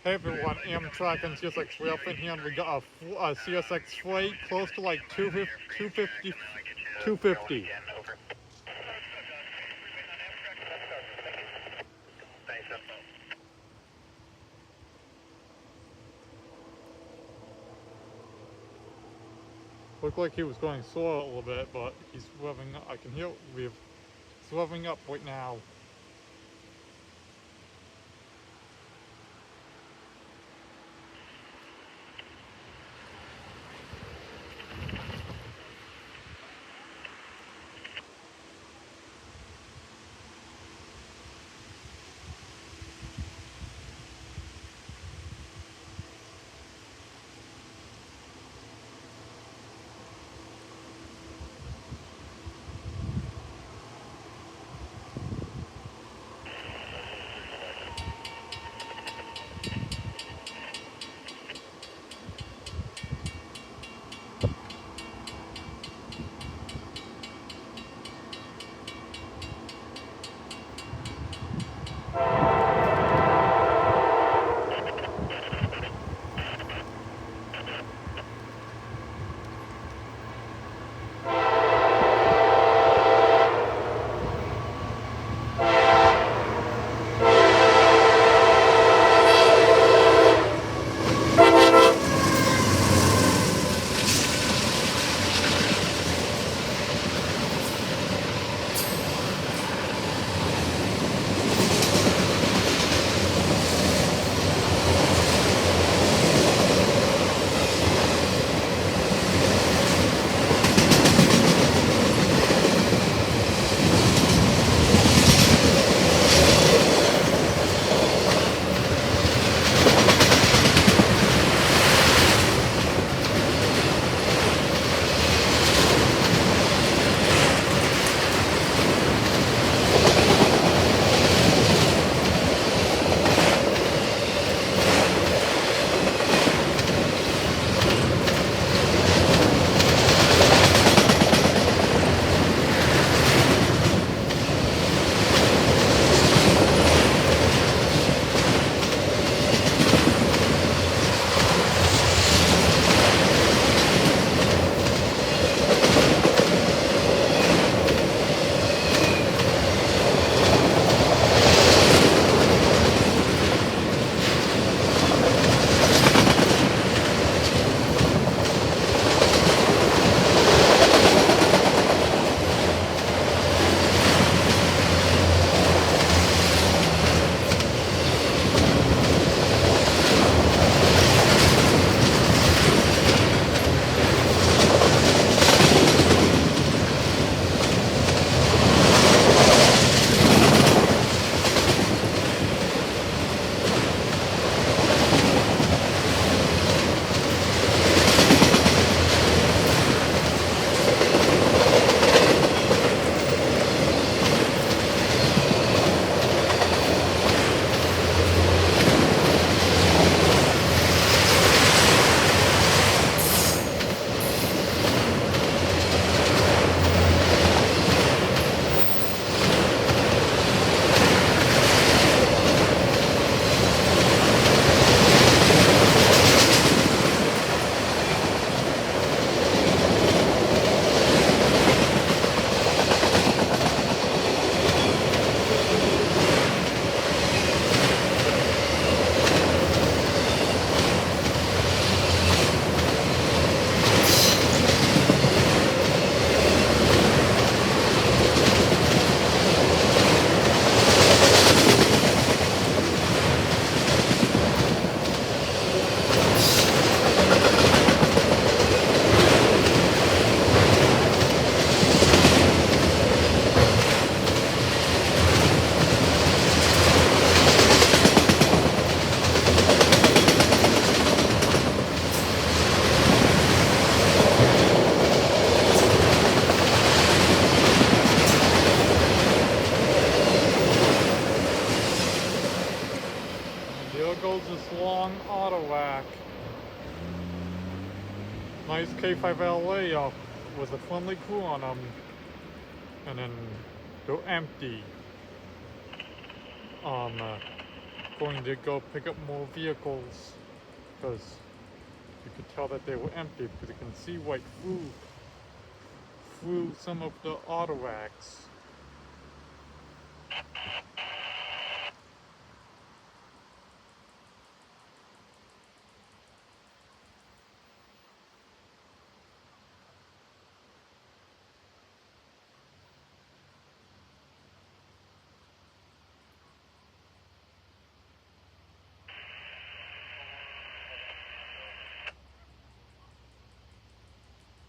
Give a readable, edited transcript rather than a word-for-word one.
Hey everyone, Amtrak and CSX Rail fin here, and we got a CSX freight close to like 250, 250. Looked like he was going slow a little bit, but he's revving up. I can hear he's revving up right now. There goes this long auto rack. Nice K5LA up with a friendly crew on them, and then they're empty. going to go pick up more vehicles because you could tell that they were empty because you can see right through some of the auto racks.